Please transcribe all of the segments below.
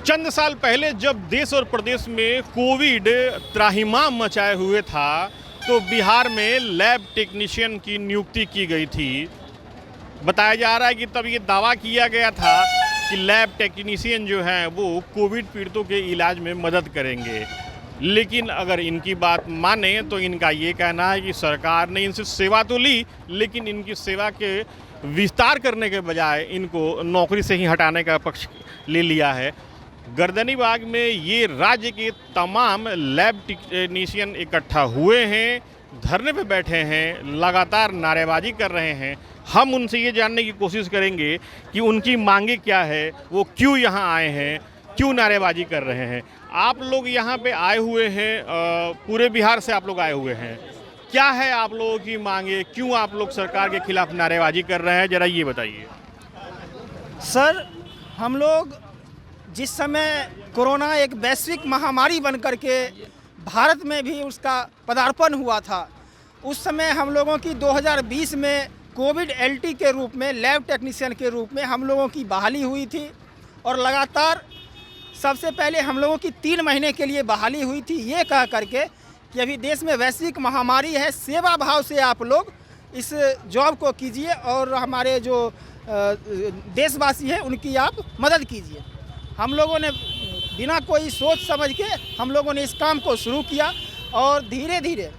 चंद साल पहले जब देश और प्रदेश में कोविड त्राहिमाम मचाए हुए था तो बिहार में लैब टेक्नीशियन की नियुक्ति की गई थी। बताया जा रहा है कि तब ये दावा किया गया था कि लैब टेक्नीशियन जो हैं वो कोविड पीड़ितों के इलाज में मदद करेंगे। लेकिन अगर इनकी बात माने तो इनका ये कहना है कि सरकार ने इनसे सेवा तो ली, लेकिन इनकी सेवा के विस्तार करने के बजाय इनको नौकरी से ही हटाने का पक्ष ले लिया है। गर्दनीबाग में ये राज्य के तमाम लैब टेक्नीशियन इकट्ठा हुए हैं, धरने पे बैठे हैं, लगातार नारेबाजी कर रहे हैं। हम उनसे ये जानने की कोशिश करेंगे कि उनकी मांगे क्या है, वो क्यों यहाँ आए हैं, क्यों नारेबाजी कर रहे हैं। आप लोग यहाँ पे आए हुए हैं, पूरे बिहार से आप लोग आए हुए हैं। क्या है आप लोगों की मांगे, क्यों आप लोग सरकार के खिलाफ नारेबाजी कर रहे हैं, ज़रा ये बताइए। सर, हम लोग जिस समय कोरोना एक वैश्विक महामारी बन करके भारत में भी उसका पदार्पण हुआ था, उस समय हम लोगों की 2020 में कोविड एलटी के रूप में, लैब टेक्नीशियन के रूप में हम लोगों की बहाली हुई थी। और लगातार सबसे पहले हम लोगों की 3 महीने के लिए बहाली हुई थी, ये कह करके कि अभी देश में वैश्विक महामारी है, सेवा भाव से आप लोग इस जॉब को कीजिए और हमारे जो देशवासी हैं उनकी आप मदद कीजिए। हम लोगों ने बिना कोई सोच समझ के हम लोगों ने इस काम को शुरू किया और धीरे धीरे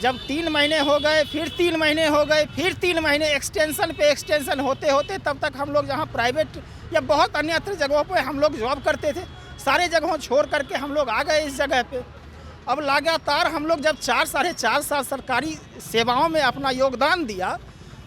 जब 3 महीने हो गए, फिर 3 महीने हो गए, फिर 3 महीने एक्सटेंशन पे एक्सटेंशन होते होते तब तक हम लोग जहाँ प्राइवेट या बहुत अन्यत्र जगहों पे हम लोग जॉब करते थे, सारे जगहों छोड़ करके हम लोग आ गए इस जगह पे। अब लगातार हम लोग जब 4-4.5 साल सरकारी सेवाओं में अपना योगदान दिया,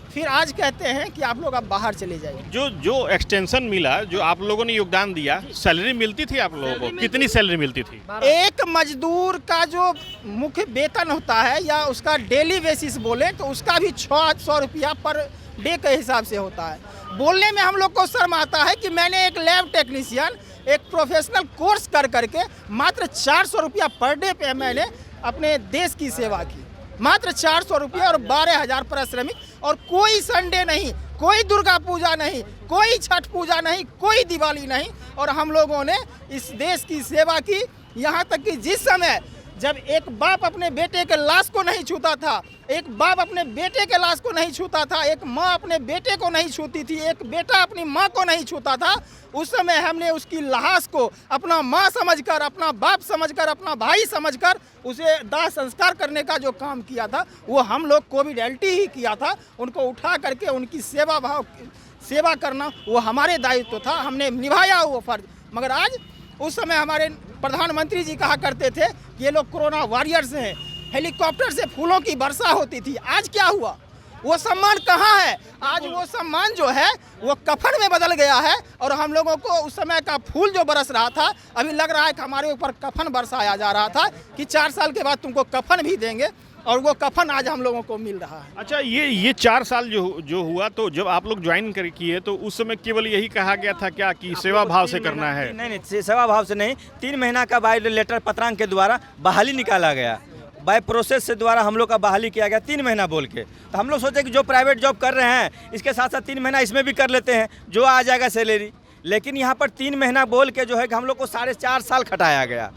फिर आज कहते हैं कि आप लोग अब बाहर चले जाइए। जो एक्सटेंशन मिला, जो आप लोगों ने योगदान दिया, सैलरी मिलती थी आप लोगों को? कितनी सैलरी मिलती थी? एक मजदूर का जो मुख्य वेतन होता है या उसका डेली बेसिस बोले तो उसका भी 600 रुपया पर डे के हिसाब से होता है। बोलने में हम लोग को शर्म आता है कि मैंने एक लैब टेक्नीशियन एक प्रोफेशनल कोर्स कर करके मात्र 400 रुपया पर डे पे मैंने अपने देश की सेवा की। मात्र 400 रुपये और 12,000 परिश्रमिक, और कोई संडे नहीं, कोई दुर्गा पूजा नहीं, कोई छठ पूजा नहीं, कोई दिवाली नहीं। और हम लोगों ने इस देश की सेवा की, यहाँ तक कि जिस समय जब एक बाप अपने बेटे के लाश को नहीं छूता था, एक बाप अपने बेटे के लाश को नहीं छूता था, एक माँ अपने बेटे को नहीं छूती थी, एक बेटा अपनी माँ को नहीं छूता था, उस समय हमने उसकी लाश को अपना माँ समझकर, अपना बाप समझकर, अपना भाई समझकर उसे दाह संस्कार करने का जो काम किया था वो हम लोग कोविड एलटी ही किया था। उनको उठा करके उनकी सेवा करना वो हमारे दायित्व था, हमने निभाया वो फर्ज। मगर आज उस समय हमारे प्रधानमंत्री जी कहा करते थे कि ये लोग कोरोना वॉरियर्स हैं, हेलीकॉप्टर से फूलों की वर्षा होती थी। आज क्या हुआ? वो सम्मान कहाँ है? आज वो सम्मान जो है वो कफन में बदल गया है। और हम लोगों को उस समय का फूल जो बरस रहा था, अभी लग रहा है कि हमारे ऊपर कफन बरसाया जा रहा था कि 4 साल के बाद तुमको कफन भी देंगे, और वो कफन आज हम लोगों को मिल रहा है। अच्छा, ये 4 साल जो हुआ, तो जब आप लोग ज्वाइन किए तो उस समय केवल यही कहा गया था क्या कि सेवा भाव से करना है? नहीं, सेवा भाव से नहीं, 3 महीना का बाय लेटर पत्रांक के द्वारा बहाली निकाला गया, बाय प्रोसेस से द्वारा हम लोग का बहाली किया गया 3 महीना बोल के। तो हम लोग सोचे कि जो प्राइवेट जॉब कर रहे हैं इसके साथ साथ 3 महीना इसमें भी कर लेते हैं, जो आ जाएगा सैलरी। लेकिन यहाँ पर 3 महीना बोल के जो है कि हम लोग को 4.5 साल खटाया गया।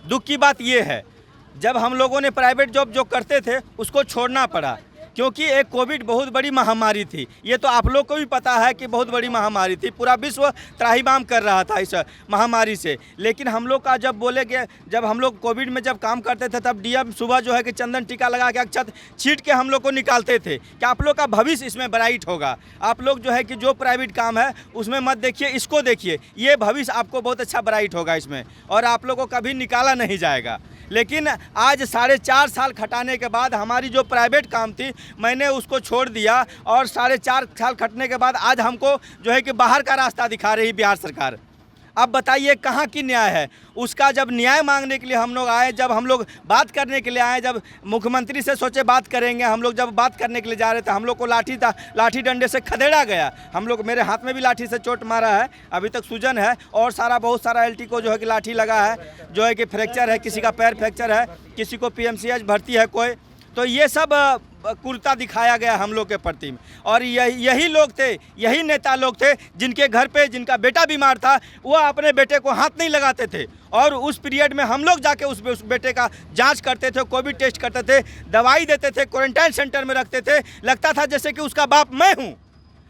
दुख की बात ये है, जब हम लोगों ने प्राइवेट जॉब जो करते थे उसको छोड़ना पड़ा, क्योंकि एक कोविड बहुत बड़ी महामारी थी। ये तो आप लोग को भी पता है कि बहुत बड़ी महामारी थी, पूरा विश्व त्राहिमाम कर रहा था इस महामारी से। लेकिन हम लोग का जब बोले कि जब हम लोग कोविड में जब काम करते थे तब डीएम सुबह जो है कि चंदन टीका लगा के अक्षत छीट के हम लोग को निकालते थे कि आप लोग का भविष्य इसमें ब्राइट होगा। आप लोग जो है कि जो प्राइवेट काम है उसमें मत देखिए, इसको देखिए, ये भविष्य आपको बहुत अच्छा ब्राइट होगा इसमें, और आप लोग को कभी निकाला नहीं जाएगा। लेकिन आज 4.5 साल खटाने के बाद हमारी जो प्राइवेट काम थी मैंने उसको छोड़ दिया, और 4.5 साल खटने के बाद आज हमको जो है कि बाहर का रास्ता दिखा रही बिहार सरकार। अब बताइए कहाँ की न्याय है? उसका जब न्याय मांगने के लिए हम लोग आए, जब हम लोग बात करने के लिए आए, जब मुख्यमंत्री से सोचे बात करेंगे, हम लोग जब बात करने के लिए जा रहे थे हम लोग को लाठी डंडे से खदेड़ा गया। हम लोग, मेरे हाथ में भी लाठी से चोट मारा है, अभी तक सूजन है, और बहुत सारा एलटी को जो है कि लाठी लगा है, जो है कि फ्रैक्चर है, किसी का पैर फ्रैक्चर है, किसी को PMCH भर्ती है कोई। तो ये सब क्रूरता दिखाया गया हम लोग के प्रति। और यही लोग थे, यही नेता लोग थे जिनके घर पे जिनका बेटा बीमार था, वो अपने बेटे को हाथ नहीं लगाते थे। और उस पीरियड में हम लोग जाके उस बेटे का जांच करते थे, कोविड टेस्ट करते थे, दवाई देते थे, क्वारंटाइन सेंटर में रखते थे, लगता था जैसे कि उसका बाप मैं हूँ।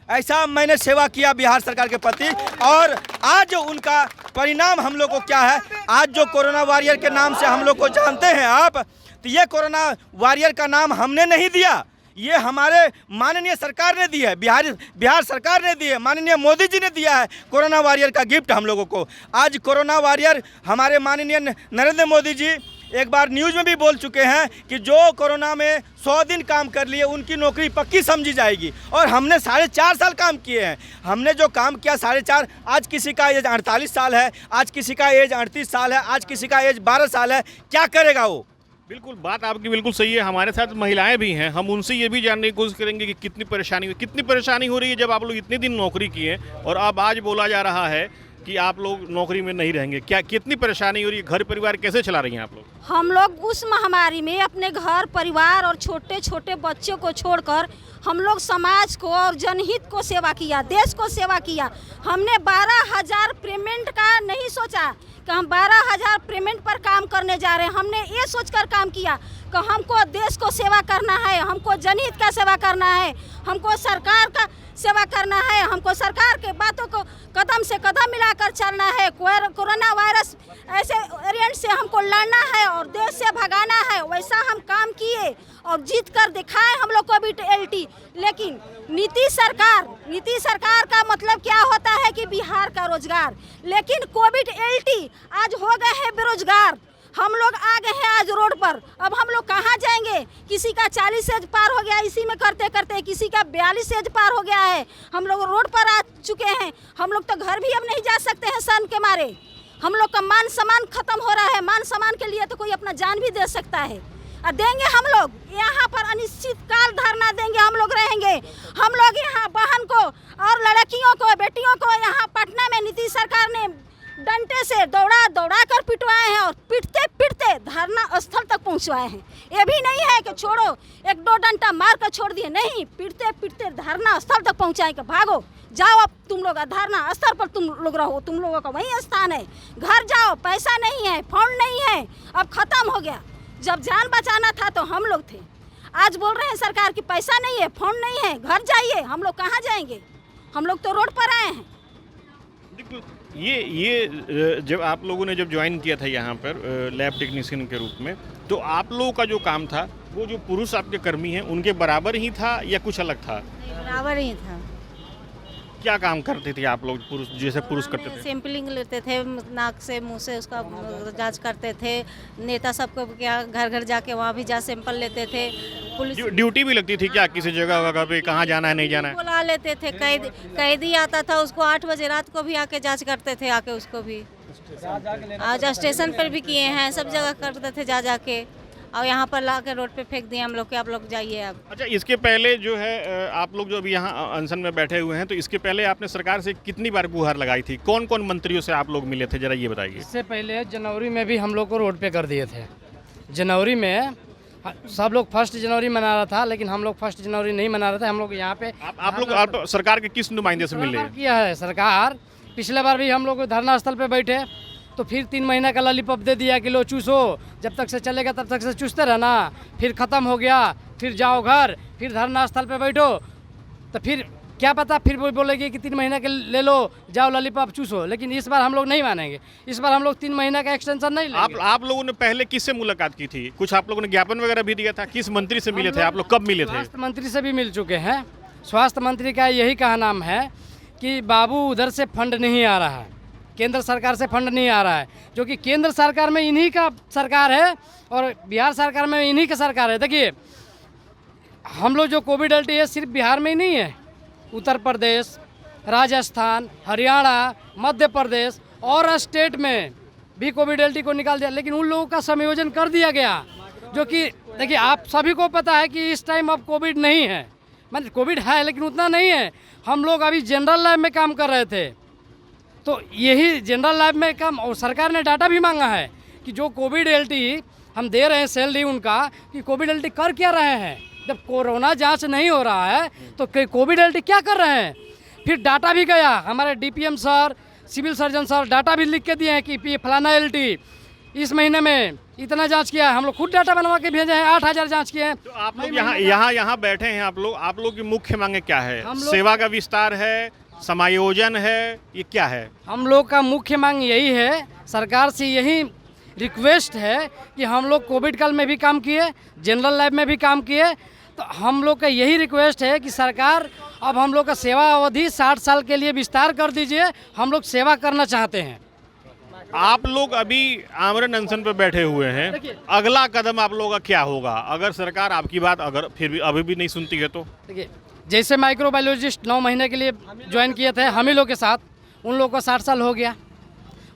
ऐसा मैंने सेवा किया बिहार सरकार के प्रति। और आज उनका परिणाम हम लोग को क्या है, आज जो कोरोना वॉरियर के नाम से हम लोग को जानते हैं आप, तो ये कोरोना वॉरियर का नाम हमने नहीं दिया, ये हमारे माननीय सरकार ने दी है, बिहार सरकार ने दी है, माननीय मोदी जी ने दिया है कोरोना वॉरियर का गिफ्ट हम लोगों को। आज कोरोना वॉरियर हमारे माननीय नरेंद्र मोदी जी एक बार न्यूज़ में भी बोल चुके हैं कि जो कोरोना में 100 दिन काम कर लिए उनकी नौकरी पक्की समझी जाएगी। और हमने 4.5 साल काम किए हैं, हमने जो काम किया 4.5, आज किसी का एज 48 साल है, आज किसी का एज 38 साल है, आज किसी का एज 12 साल है, क्या करेगा वो। बिल्कुल, बात आपकी बिल्कुल सही है। हमारे साथ महिलाएं भी हैं, हम उनसे ये भी जानने की कोशिश करेंगे कि कितनी परेशानी हो रही है जब आप लोग इतने दिन नौकरी किए और अब आज बोला जा रहा है कि आप लोग नौकरी में नहीं रहेंगे। क्या कितनी परेशानी हो रही है, घर परिवार कैसे चला रही हैं आप लोग? हम लोग उस महामारी में अपने घर परिवार और छोटे छोटे बच्चों को छोड़कर हम लोग समाज को और जनहित को सेवा किया, देश को सेवा किया। हमने 12,000 पेमेंट का नहीं सोचा कि हम 12,000 पेमेंट पर काम करने जा रहे हैं। हमने ये सोचकर काम किया कि हमको देश को सेवा करना है, हमको जनहित का सेवा करना है, हमको सरकार का सेवा करना है, हमको सरकार के बातों को कदम से कदम मिलाकर चलना है। कोरोना वायरस ऐसे वेरिएंट से हमको लड़ना है और देश से भगाना है। वैसा हम काम किए और जीत कर दिखाए हम लोग कोविड-19। लेकिन नीतीश सरकार का मतलब क्या होता है कि बिहार का रोजगार, लेकिन कोविड-19 आज हो गए हैं बेरोजगार। हम लोग आ गए हैं आज रोड पर, अब हम लोग कहाँ जाएंगे? किसी का 40 एज पार हो गया इसी में करते करते, किसी का 42 एज पार हो गया है। हम लोग रोड पर आ चुके हैं, हम लोग तो घर भी अब नहीं जा सकते हैं शर्म के मारे। हम लोग का मान सम्मान खत्म हो रहा है। मान सम्मान के लिए तो कोई अपना जान भी दे सकता है। और देंगे हम लोग यहाँ पर अनिश्चित काल धरना देंगे, हम लोग रहेंगे। हम लोग यहाँ बहन को और लड़कियों को, बेटियों को यहाँ पटना में नीतीश सरकार ने डंडे से दौड़ा कर पिटवाए हैं और पिटते पिटते धरना स्थल तक पहुंचवाए हैं। ये भी नहीं है कि छोड़ो 1-2 डंडा मार कर छोड़ दिए, नहीं, पिटते पिटते धरना स्थल तक पहुंचाए कि भागो जाओ, अब तुम लोग धरना स्थल पर तुम लोग रहो, तुम लोगों का वही स्थान है, घर जाओ, पैसा नहीं है, फंड नहीं है, अब खत्म हो गया। जब जान बचाना था तो हम लोग थे, आज बोल रहे हैं सरकार की पैसा नहीं है, फंड नहीं है, घर जाइए। हम लोग कहाँ जाएंगे? हम लोग तो रोड पर आए हैं। ये जब आप लोगों ने ज्वाइन किया था यहाँ पर लैब टेक्नीशियन के रूप में, तो आप लोगों का जो काम था वो जो पुरुष आपके कर्मी हैं उनके बराबर ही था या कुछ अलग था? बराबर ही था। क्या काम करते थे आप लोग पुरुष, जैसे पुरुष करते थे? सैंपलिंग लेते थे, नाक से मुंह से उसका जांच करते थे। नेता सबको क्या घर घर जाके वहाँ भी जा सैंपल लेते थे। पुलिस ड्यूटी भी लगती थी क्या किसी जगह पे, कहाँ जाना है नहीं जाना है? बुला लेते थे, कैदी आता था उसको 8 बजे रात को भी आके जांच करते थे, आके उसको भी आज स्टेशन पर भी किए हैं, सब जगह करते थे जा जाके, और यहाँ पर ला के रोड पे फेंक दिए हम लोग के, आप लोग जाइए अब। अच्छा, इसके पहले जो है आप लोग जो अभी यहाँ अनशन में बैठे हुए हैं, तो इसके पहले आपने सरकार से कितनी बार गुहार लगाई थी? कौन कौन मंत्रियों से आप लोग मिले थे, जरा ये बताइए। इससे पहले जनवरी में भी हम लोग को रोड पे कर दिए थे। जनवरी में सब लोग 1 जनवरी मना रहा था, लेकिन हम लोग 1 जनवरी नहीं मना रहे थे। हम लोग यहाँ पे आप लोग सरकार के किस नुमाइंदे से मिले? किया है सरकार। पिछले बार भी हम लोग धरना स्थल पे बैठे, तो फिर 3 महीना का लॉलीपॉप दे दिया कि लो चूसो, जब तक से चलेगा तब तक से चूसते रहना, फिर ख़त्म हो गया, फिर जाओ घर, फिर धरना स्थल पे बैठो। तो फिर क्या पता फिर वो बोलेगी कि 3 महीना के ले लो, जाओ लॉलीपॉप चूसो। लेकिन इस बार हम लोग नहीं मानेंगे, इस बार हम लोग 3 महीना का एक्सटेंशन नहीं लेंगे। आप लोगों ने पहले किससे मुलाकात की थी? कुछ आप लोगों ने ज्ञापन वगैरह भी दिया था? किस मंत्री से मिले थे आप लोग, कब मिले थे? स्वास्थ्य मंत्री से भी मिल चुके हैं। स्वास्थ्य मंत्री का यही कहना है कि बाबू उधर से फंड नहीं आ रहा है, केंद्र सरकार से फंड नहीं आ रहा है, जो कि केंद्र सरकार में इन्हीं का सरकार है और बिहार सरकार में इन्हीं का सरकार है। देखिए, हम लोग जो कोविड-19 है सिर्फ बिहार में ही नहीं है, उत्तर प्रदेश, राजस्थान, हरियाणा, मध्य प्रदेश और स्टेट में भी कोविड-19 को निकाल दिया, लेकिन उन लोगों का समायोजन कर दिया गया। जो कि देखिए, आप सभी को पता है कि इस टाइम अब कोविड नहीं है, मतलब कोविड है लेकिन उतना नहीं है। हम लोग अभी जनरल लैब में काम कर रहे थे, तो यही जनरल लैब में काम, और सरकार ने डाटा भी मांगा है कि जो कोविड-19 हम दे रहे हैं सैलरी उनका, कि कोविड-19 कर क्या रहे हैं, जब कोरोना जांच नहीं हो रहा है तो कोविड एल क्या कर रहे हैं? फिर डाटा भी गया, हमारे DPM sir, civil surgeon sir data भी लिख के दिए हैं कि ये फलाना एलटी इस महीने में इतना जांच किया है। हम लोग खुद डाटा बनवा के भेजे हैं, 8000 जांच किए हैं। तो आप लोग यहाँ बैठे हैं, आप लोग की मुख्य मांगे क्या है? सेवा का विस्तार है, समायोजन है, ये क्या है? हम लोग का मुख्य मांग यही है, सरकार से यही रिक्वेस्ट है कि हम लोग कोविड काल में भी काम किए, जनरल लैब में भी काम किए, तो हम लोग का यही रिक्वेस्ट है कि सरकार अब हम लोग का सेवा अवधि 60 साल के लिए विस्तार कर दीजिए। हम लोग सेवा करना चाहते हैं। आप लोग अभी आमरण अनशन पर बैठे हुए हैं, अगला कदम आप लोगों का क्या होगा अगर सरकार आपकी बात अगर फिर भी अभी भी नहीं सुनती है तो? देखिए, जैसे माइक्रोबायोलॉजिस्ट 9 महीने के लिए ज्वाइन किए थे हम ही लोग के साथ, उन लोग को 60 साल हो गया,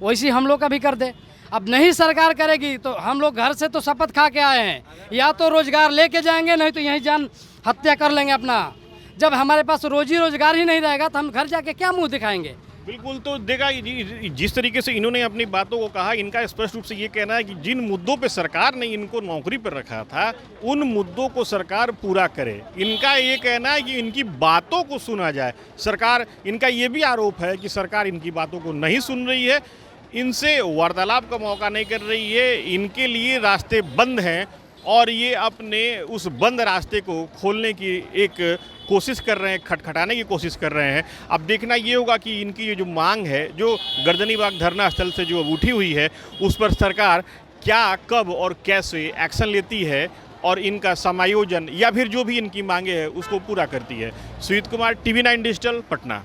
वैसे हम लोग का भी कर दे। अब नहीं सरकार करेगी तो हम लोग घर से तो शपथ खा के आए हैं, या तो रोजगार लेके जाएंगे, नहीं तो यहीं जान हत्या कर लेंगे अपना। जब हमारे पास रोजी रोजगार ही नहीं रहेगा तो हम घर जाके क्या मुंह दिखाएंगे? बिल्कुल। तो देखा जिस तरीके से इन्होंने अपनी बातों को कहा, इनका स्पष्ट रूप से ये कहना है कि जिन मुद्दों पे सरकार ने इनको नौकरी पर रखा था उन मुद्दों को सरकार पूरा करे। इनका ये कहना है कि इनकी बातों को सुना जाए। सरकार, इनका ये भी आरोप है कि सरकार इनकी बातों को नहीं सुन रही है, इनसे वार्तालाप का मौका नहीं कर रही है, इनके लिए रास्ते बंद हैं और ये अपने उस बंद रास्ते को खोलने की एक कोशिश कर रहे हैं, खटखटाने की कोशिश कर रहे हैं। अब देखना ये होगा कि इनकी ये जो मांग है, जो गर्दनीबाग धरना स्थल से जो उठी हुई है, उस पर सरकार क्या, कब और कैसे एक्शन लेती है और इनका समायोजन या फिर जो भी इनकी मांगे है उसको पूरा करती है। Sujeet Kumar, TV9 digital, Patna.